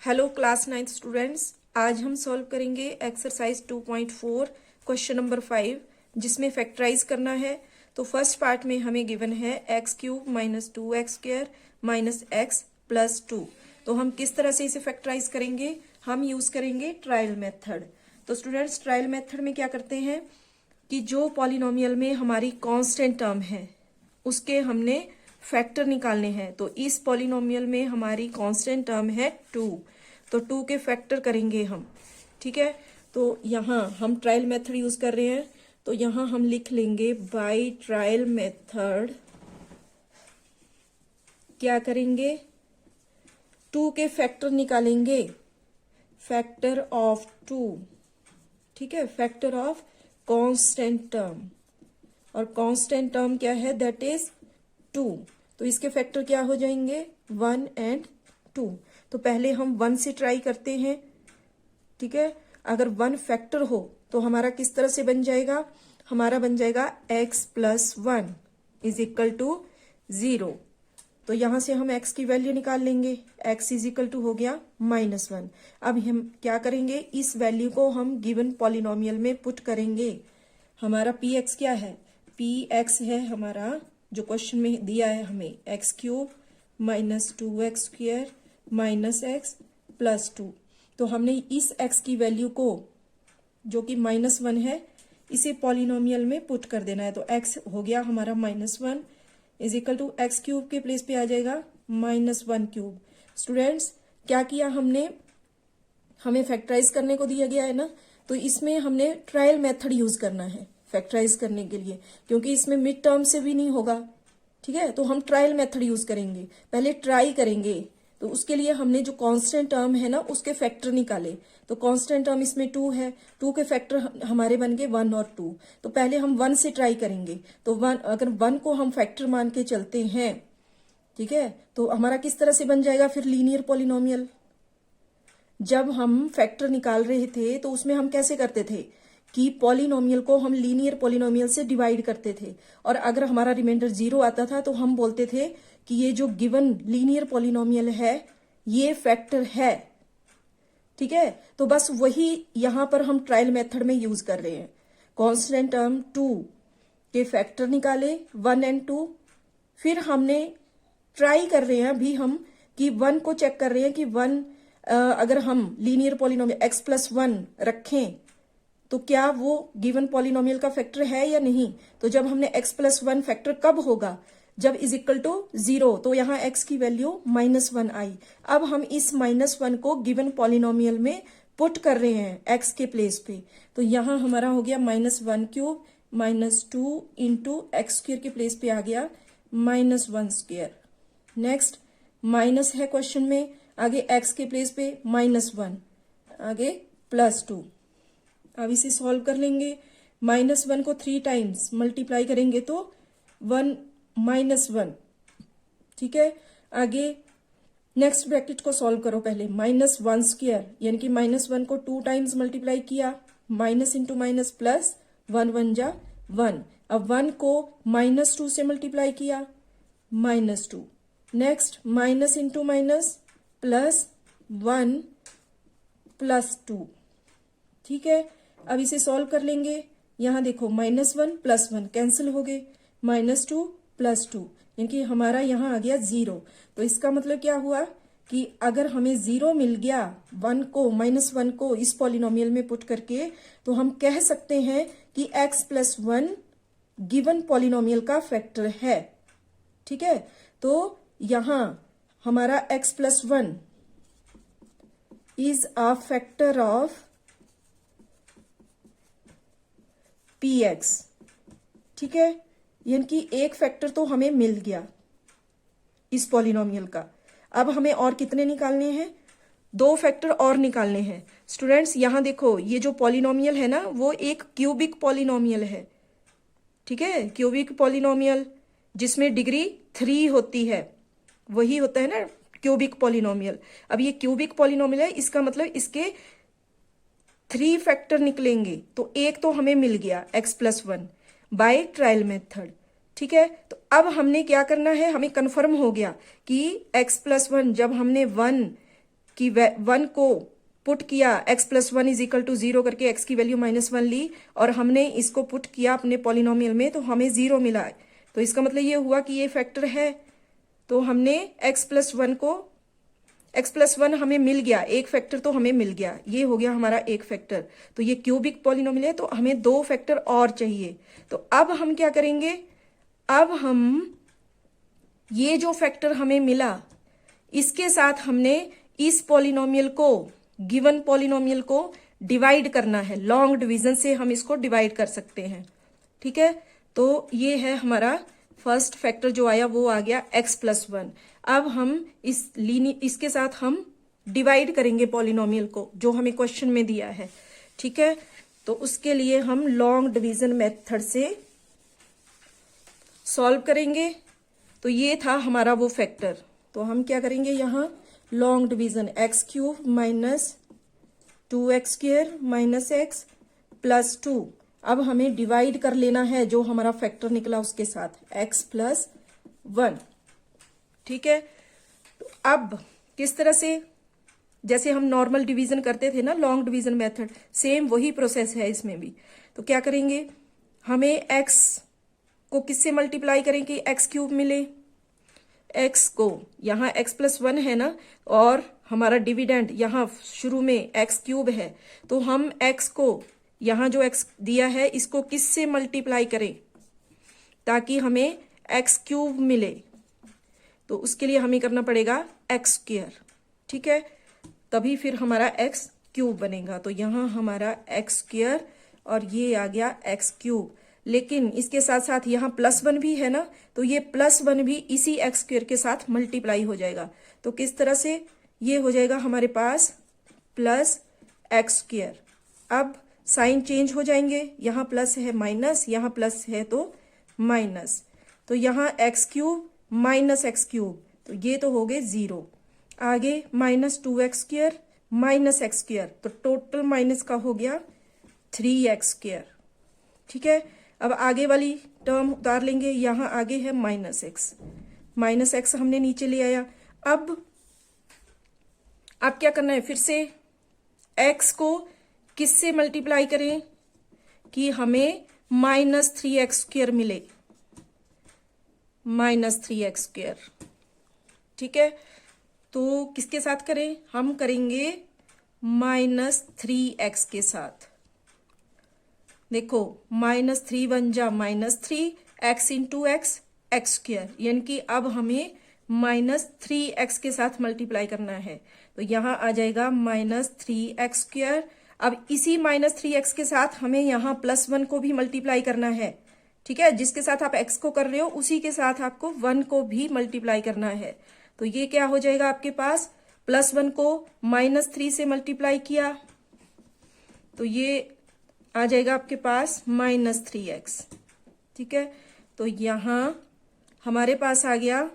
Hello class 9th students, आज हम solve करेंगे एक्सरसाइज 2.4 क्वेश्चन नंबर 5 जिसमें फैक्टराइज करना है। तो फर्स्ट पार्ट में हमें गिवन है x cube minus 2x square minus x plus 2। तो हम किस तरह से इसे फैक्टराइज करेंगे? हम यूज करेंगे ट्रायल मेथड। तो स्टूडेंट्स, ट्रायल मेथड में क्या करते हैं कि जो पॉलिनोमियल में हमारी कांस्टेंट टर्म है उसके हमने फैक्टर निकालने हैं। तो इस पॉलिनोमियल में हमारी कांस्टेंट टर्म है 2, तो 2 के फैक्टर करेंगे हम। ठीक है, तो यहाँ हम ट्रायल मेथड यूज कर रहे हैं, तो यहाँ हम लिख लेंगे बाय ट्रायल मेथड क्या करेंगे, 2 के फैक्टर निकालेंगे, फैक्टर ऑफ 2। ठीक है, फैक्टर ऑफ कांस्टेंट टर्म, और कांस्टेंट टर्म क्या है? That is 2। तो इसके फैक्टर क्या हो जाएंगे? 1 एंड 2। तो पहले हम 1 से ट्राई करते हैं। ठीक है, अगर 1 फैक्टर हो तो हमारा किस तरह से बन जाएगा? हमारा बन जाएगा x plus 1 is equal to 0। तो यहां से हम x की वैल्यू निकाल लेंगे, x इज इक्वल टू हो गया -1। अब हम क्या करेंगे, इस वैल्यू को हम गिवन पॉलिनोमियल में पुट करेंगे। हमारा px क्या है? px है हमारा, जो क्वेश्चन में दिया है हमें, x cube minus 2x square minus x plus 2। तो हमने इस x की वैल्यू को, जो कि -1 है, इसे पॉलिनोमियल में पुट कर देना है। तो x हो गया हमारा -1 is equal to X cube के प्लेस पे आ जाएगा -1 क्यूब। स्टूडेंट्स, क्या किया हमने? हमें फैक्टराइज करने को दिया गया है ना, तो इसमें हमने ट्रायल मेथड यूज करना है फैक्टराइज करने के लिए, क्योंकि इसमें मिड टर्म से भी नहीं होगा। ठीक है, तो हम ट्रायल मेथड यूज करेंगे, पहले ट्राई करेंगे। तो उसके लिए हमने जो कांस्टेंट टर्म है ना उसके फैक्टर निकाले। तो कांस्टेंट टर्म इसमें 2 है, 2 के फैक्टर हमारे बन गए 1 और 2। तो पहले हम 1 से ट्राई करेंगे। तो 1, अगर 1 को हम फैक्टर मान के चलते हैं, ठीक है, तो हमारा किस तरह से बन जाएगा फिर लीनियर पॉलिनोमियल। जब हम फैक्टर निकाल रहे थे तो उसमें हम कैसे करते थे कि पॉलिनोमियल को हम लीनियर पॉलिनोमियल से डिवाइड करते थे, और अगर हमारा रिमाइंडर 0 आता था तो हम बोलते थे कि ये जो गिवन लीनियर पॉलिनोमियल है ये फैक्टर है। ठीक है, तो बस वही यहां पर हम ट्रायल मेथड में यूज कर रहे हैं। कांस्टेंट टर्म 2 के फैक्टर निकाले 1 एंड 2, फिर हमने ट्राई कर रहे हैं अभी हम कि 1 को चेक कर रहे हैं कि 1 अगर हम लीनियर पॉलिनोमियल x प्लस 1 रखें तो क्या वो गिवन पॉलिनोमियल का फैक्टर है या नहीं। तो जब हमने x प्लस 1 फैक्टर कब होगा? जब इज इक्वल टू 0। तो यहाँ x की वैल्यू -1 आई। अब हम इस -1 को गिवन पॉलिनोमियल में पुट कर रहे हैं x के प्लेस पे। तो यहाँ हमारा हो गया -1 क्यूब -2 इंटू एक्स स्क्वायर के प्लेस पे आ गया -1 स्क्वायर। नेक्स्ट माइनस है क्वेश्चन में, आगे x के प्लेस पे -1, आगे +2। अब इसे सॉल्व कर लेंगे। -1 को 3 टाइम्स मल्टीप्लाई करेंगे तो 1 -1। ठीक है, आगे नेक्स्ट ब्रैकेट को सॉल्व करो। पहले -1 स्क्वायर, यानी कि -1 को 2 टाइम्स मल्टीप्लाई किया, माइनस इंटू माइनस प्लस, 1 1 जा 1। अब 1 को -2 से मल्टीप्लाई किया, -2। Next minus into minus plus 1 +2। ठीक है, अब इसे सॉल्व कर लेंगे। यहां देखो -1 + 1 कैंसिल हो गए, -2 + 2, यानी कि हमारा यहां आ गया 0। तो इसका मतलब क्या हुआ कि अगर हमें 0 मिल गया -1 को इस पॉलिनोमियल में पुट करके, तो हम कह सकते हैं कि x प्लस 1 गिवन पॉलिनोमियल का फैक्टर है। ठीक है, तो यहां हमारा x plus 1 is a factor of px। ठीक है, यानी कि एक फैक्टर तो हमें मिल गया इस पॉलिनोमियल का। अब हमें और कितने निकालने हैं? 2 फैक्टर और निकालने हैं। स्टूडेंट्स, यहां देखो, ये जो पॉलिनोमियल है ना वो एक क्यूबिक पॉलिनोमियल है। ठीक है, क्यूबिक पॉलिनोमियल जिसमें डिग्री 3 होती है, वही होता है ना क्यूबिक पॉलिनोमियल। अब ये क्यूबिक पॉलिनोमियल है, इसका मतलब इसके 3 फैक्टर निकलेंगे। तो एक तो हमें मिल गया x plus 1 by trial method. ठीक है, तो अब हमने क्या करना है, हमें कंफर्म हो गया कि x प्लस 1 जब हमने 1 कि 1 को पुट किया, x plus 1 is equal to 0 करके x की वैल्यू -1 ली और हमने इसको पुट किया अपने पॉलिनोमियल में तो हमें 0 मिला है। तो इसका मतलब ये हुआ कि ये फैक्टर है। तो हमने x प्लस 1 हमें मिल गया, एक फैक्टर तो हमें मिल गया, ये हो गया हमारा एक फैक्टर। तो ये क्यूबिक पॉलिनोमियल है तो हमें 2 फैक्टर और चाहिए। तो अब हम क्या करेंगे, अब हम ये जो फैक्टर हमें मिला इसके साथ हमने इस पॉलिनोमियल को, गिवन पॉलिनोमियल को डिवाइड करना है। लॉन्ग डिवीजन से हम इसको डिवाइड कर सकते हैं। ठीक है, तो ये है हमारा फर्स्ट फैक्टर जो आया वो आ गया x प्लस 1। अब हम इसके साथ हम डिवाइड करेंगे पॉलिनोमियल को जो हमें क्वेश्चन में दिया है। ठीक है, तो उसके लिए हम लॉन्ग डिवीजन मेथड से सॉल्व करेंगे। तो ये था हमारा वो फैक्टर। तो हम क्या करेंगे, यहाँ long division x³ minus 2x² minus x plus 2। अब हमें डिवाइड कर लेना है जो हमारा फैक्टर निकला उसके साथ x प्लस 1। ठीक है, तो अब किस तरह से, जैसे हम नॉर्मल डिवीजन करते थे ना लॉन्ग डिवीजन मेथड, सेम वही प्रोसेस है इसमें भी। तो क्या करेंगे, हमें x को किससे मल्टीप्लाई करें कि x³ मिले। x को यहाँ x प्लस 1 है ना, और हमारा डिविडेंड यहाँ शुरू में x³ है, तो हम x को यहाँ जो x दिया है इसको किससे मल्टीप्लाई करें ताकि हमें x³ मिले। तो उसके लिए हमें करना पड़ेगा x²। ठीक है, तभी फिर हमारा x³ बनेगा। तो यहाँ हमारा x² और ये आ गया x³। लेकिन इसके साथ साथ यहाँ +1 भी है ना, तो ये +1 भी इसी x² के साथ मल्टीप्लाई हो जाएगा। तो किस तरह से, ये हो जाएगा हमारे पास प्लस x²। अब साइन चेंज हो जाएंगे, यहाँ प्लस है माइनस, यहाँ प्लस है तो माइनस। तो यहाँ x³ माइनस x³, तो ये तो हो गए 0। आगे -2x² माइनस x², तो टोटल माइनस का हो गया 3x²। ठीक है, अब आगे वाली टर्म उतार लेंगे, यहाँ आगे है -x हमने नीचे ले आया। अब क्या करना है, फिर से x को किससे मल्टीप्लाई करें कि हमें -3x² मिले, -3x²। ठीक है, तो किसके साथ करें, हम करेंगे -3x के साथ। देखो -3 1 जा -3, x इंटू x x², यानी कि अब हमें -3x के साथ मल्टीप्लाई करना है। तो यहाँ आ जाएगा -3x²। अब इसी -3x के साथ हमें यहाँ +1 को भी मल्टीप्लाई करना है। ठीक है, जिसके साथ आप x को कर रहे हो उसी के साथ आपको 1 को भी मल्टीप्लाई करना है। तो ये क्या हो जाएगा आपके पास, +1 को -3 से मल्टीप्लाई किया तो ये आ जाएगा आपके पास -3x। ठीक है, तो यहाँ हमारे पास आ गया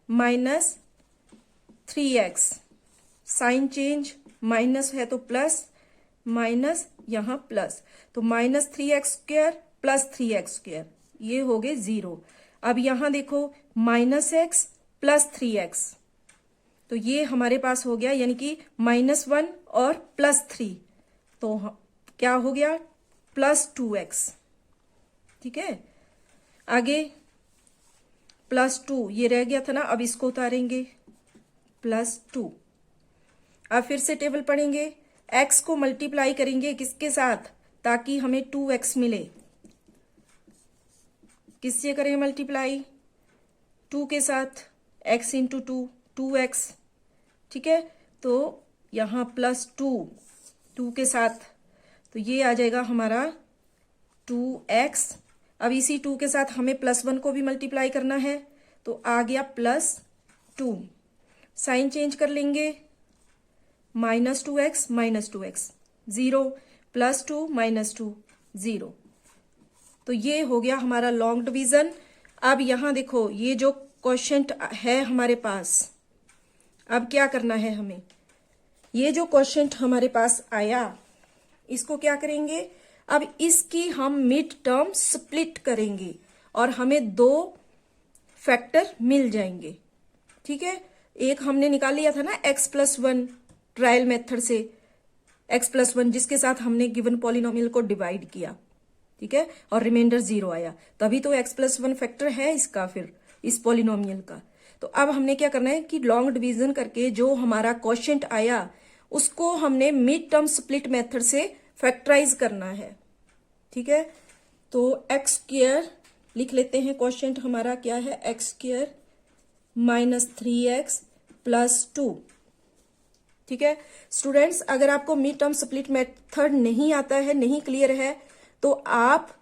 -3x, साइन चेंज, माइनस है तो प्लस, माइनस यहाँ प्लस, तो -3x² प्लस 3x², ये हो गए 0। अब यहाँ देखो -x प्लस 3x, तो ये हमारे पास हो गया, यानी कि -1 और +3, तो क्या हो गया +2x। ठीक है, आगे +2 ये रह गया था ना, अब इसको उतारेंगे +2। अब फिर से टेबल पढ़ेंगे, x को मल्टीप्लाई करेंगे किसके साथ ताकि हमें 2x मिले। किससे करें मल्टीप्लाई, 2 के साथ, x इंटू 2x। ठीक है, तो यहाँ +2 के साथ, तो ये आ जाएगा हमारा 2x। अब इसी 2 के साथ हमें +1 को भी मल्टीप्लाई करना है, तो आ गया +2। साइन चेंज कर लेंगे, -2x -2x 0, +2 -2 0। तो ये हो गया हमारा लॉन्ग डिवीजन। अब यहाँ देखो ये जो क्वेश्चन है हमारे पास, अब क्या करना है हमें, ये जो क्वेश्चन हमारे पास आया इसको क्या करेंगे, अब इसकी हम मिड टर्म स्प्लिट करेंगे और हमें 2 फैक्टर मिल जाएंगे। ठीक है, एक हमने निकाल लिया था ना x+1 ट्रायल मेथड से, x+1 जिसके साथ हमने गिवन पॉलिनोमियल को डिवाइड किया, ठीक है, और रिमाइंडर 0 आया, तभी तो x+1 फैक्टर है इसका, फिर इस पॉलिनोमियल का। तो अब हमने क्या करना है कि लॉन्ग डिवीजन करके जो हमारा क्वोशिएंट आया उसको हमने मिड टर्म स्प्लिट मेथड से फैक्टराइज करना है, ठीक है। तो एक्स स्क्वायर लिख लेते हैं, क्वोशिएंट हमारा क्या है, x square minus 3x plus 2, ठीक है। स्टूडेंट्स, अगर आपको मिड टर्म स्प्लिट मेथड नहीं आता है, नहीं क्लियर है, तो आप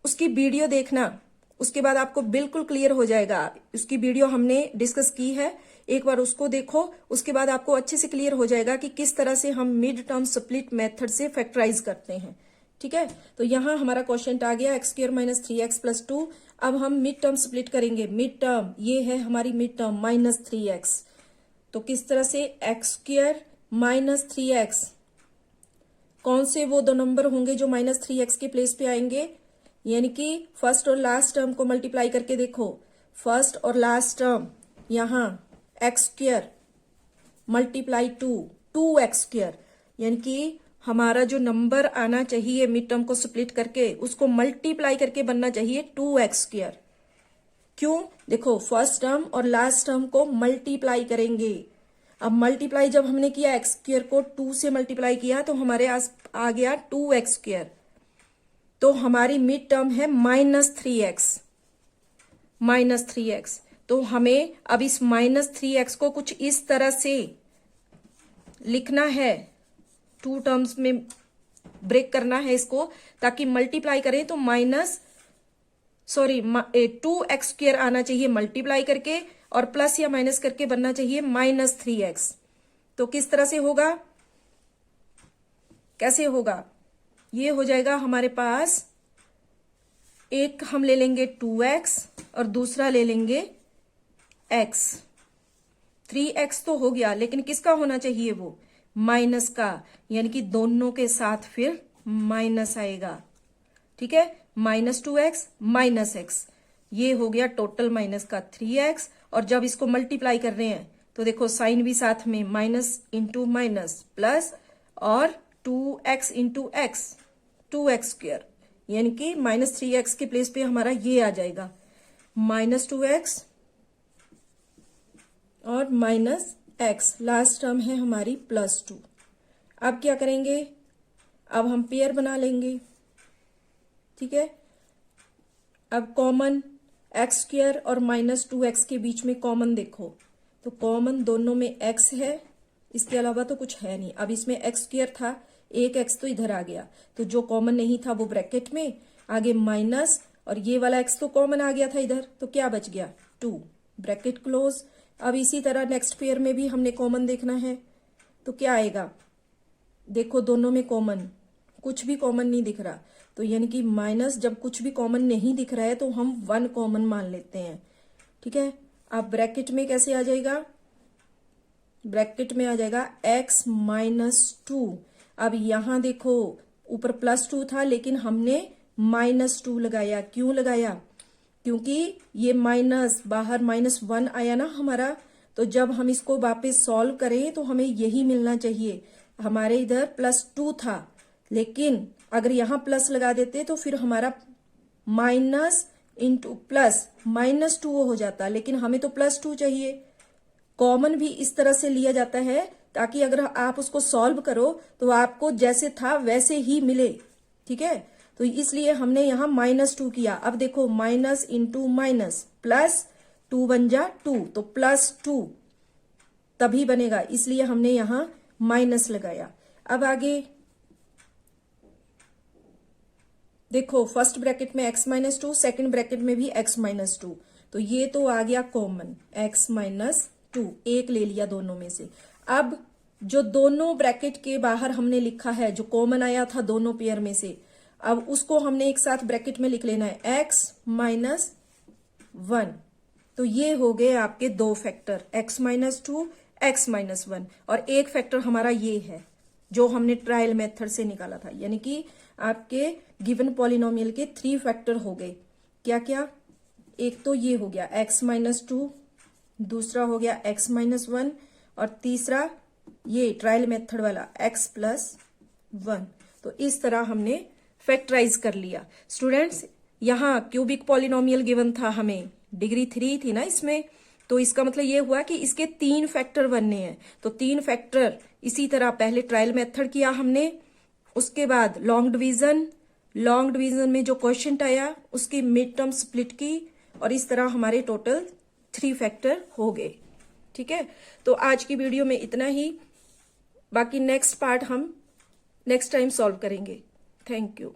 उसकी वीडियो देखना, उसके बाद आपको बिल्कुल क्लियर हो जाएगा। उसकी वीडियो हमने डिस्कस की है, एक बार उसको देखो, उसके बाद आपको अच्छे से क्लियर हो जाएगा कि किस तरह से हम मिड टर्म स्प्लिट मेथड से फैक्टराइज करते हैं, ठीक है। तो यहां हमारा क्वेश्चन आ गया x square minus 3x plus 2। अब हम मिड टर्म स्प्लिट करेंगे, मिड टर्म ये है हमारी मिड टर्म माइनस 3x, तो किस तरह से एक्स स्क्वायर माइनस 3x, कौन से वो दो नंबर होंगे जो माइनस 3x के प्लेस पे आएंगे, यानी कि फर्स्ट और लास्ट टर्म को मल्टीप्लाई करके देखो, फर्स्ट और लास्ट टर्म यहां x square multiply 2x square, यानी कि हमारा जो नंबर आना चाहिए मिड टर्म को स्प्लिट करके उसको मल्टीप्लाई करके बनना चाहिए 2x स्क्वायर। क्यों, देखो फर्स्ट टर्म और लास्ट टर्म को मल्टीप्लाई करेंगे। अब मल्टीप्लाई जब हमने किया एक्स स्क्वायर को 2 से मल्टीप्लाई किया तो हमारे आस आ गया 2x स्क्वायर, तो हमारी मिड टर्म है माइनस 3x। तो हमें अब इस माइनस 3x को कुछ इस तरह से लिखना है, 2 टर्म्स में ब्रेक करना है इसको, ताकि मल्टीप्लाई करें तो 2x स्क्वायर आना चाहिए मल्टीप्लाई करके, और प्लस या माइनस करके बनना चाहिए माइनस 3x। तो किस तरह से होगा, कैसे होगा, ये हो जाएगा हमारे पास, एक हम ले लेंगे 2x और दूसरा ले लेंगे x। 3x तो हो गया, लेकिन किसका होना चाहिए, वो माइनस का, यानी कि दोनों के साथ फिर माइनस आएगा, ठीक है। माइनस 2x माइनस x, ये हो गया टोटल माइनस का 3x, और जब इसको मल्टीप्लाई कर रहे हैं तो देखो साइन भी साथ में, माइनस इंटू माइनस प्लस, और 2x into x, 2x square, यानी कि माइनस 3x के प्लेस पे हमारा ये आ जाएगा माइनस 2x और माइनस x, लास्ट टर्म है हमारी प्लस 2। अब क्या करेंगे, अब हम पेयर बना लेंगे, ठीक है। अब कॉमन एक्स स्क्वायर और माइनस 2x के बीच में कॉमन देखो, तो कॉमन दोनों में x है, इसके अलावा तो कुछ है नहीं। अब इसमें एक्स स्क्वायर था, एक x तो इधर आ गया, तो जो कॉमन नहीं था वो ब्रैकेट में, आगे माइनस, और ये वाला x तो कॉमन आ गया था इधर, तो क्या बच गया 2, ब्रैकेट क्लोज। अब इसी तरह नेक्स्ट पेयर में भी हमने कॉमन देखना है, तो क्या आएगा, देखो दोनों में कॉमन, कुछ भी कॉमन नहीं दिख रहा, तो यानी कि माइनस, जब कुछ भी कॉमन नहीं दिख रहा है तो हम 1 कॉमन मान लेते हैं, ठीक है। अब ब्रैकेट में कैसे आ जाएगा, ब्रैकेट में आ जाएगा x माइनस 2। अब यहां देखो ऊपर प्लस 2 था, लेकिन हमने माइनस 2 लगाया, क्यों लगाया, क्योंकि ये माइनस बाहर -1 आया ना हमारा, तो जब हम इसको वापस सॉल्व करें तो हमें यही मिलना चाहिए। हमारे इधर +2 था, लेकिन अगर यहां प्लस लगा देते तो फिर हमारा माइनस इंटू प्लस -2 हो जाता, लेकिन हमें तो +2 चाहिए। कॉमन भी इस तरह से लिया जाता है ताकि अगर आप उसको सॉल्व करो तो आपको जैसे था वैसे ही मिले, ठीक है। तो इसलिए हमने यहां -2 किया। अब देखो माइनस इंटू माइनस प्लस 2 बन जा 2, तो +2 तभी बनेगा, इसलिए हमने यहां माइनस लगाया। अब आगे देखो फर्स्ट ब्रैकेट में x माइनस 2, सेकेंड ब्रैकेट में भी x माइनस 2, तो ये तो आ गया कॉमन x माइनस 2, एक ले लिया दोनों में से। अब जो दोनों ब्रैकेट के बाहर हमने लिखा है, जो कॉमन आया था दोनों पेयर में से, अब उसको हमने एक साथ ब्रैकेट में लिख लेना है x माइनस 1। तो ये हो गए आपके दो factor, x minus 2, x minus 1, और एक फैक्टर हमारा ये है जो हमने ट्रायल मेथड से निकाला था, यानी कि आपके गिवन पॉलिनोमियल के 3 फैक्टर हो गए। क्या क्या, एक तो ये हो गया x माइनस 2 दूसरा हो गया x-1 और तीसरा ये ट्रायल मेथड वाला x+1। तो इस तरह हमने फैक्टराइज कर लिया। स्टूडेंट्स यहाँ क्यूबिक पॉलिनोमियल गिवन था हमें, डिग्री 3 थी ना इसमें, तो इसका मतलब ये हुआ कि इसके 3 फैक्टर बनने हैं। तो 3 फैक्टर इसी तरह पहले ट्रायल मेथड किया हमने, उसके बाद लॉन्ग डिवीजन में जो क्वेश्चन आया उसकी मिड टर्म स्प्लिट की, और इस तरह हमारे टोटल 3 फैक्टर हो गए। ठीक है, तो आज की वीडियो में इतना ही, बाकी नेक्स्ट पार्ट हम नेक्स्ट टाइम सॉल्व करेंगे। Thank you.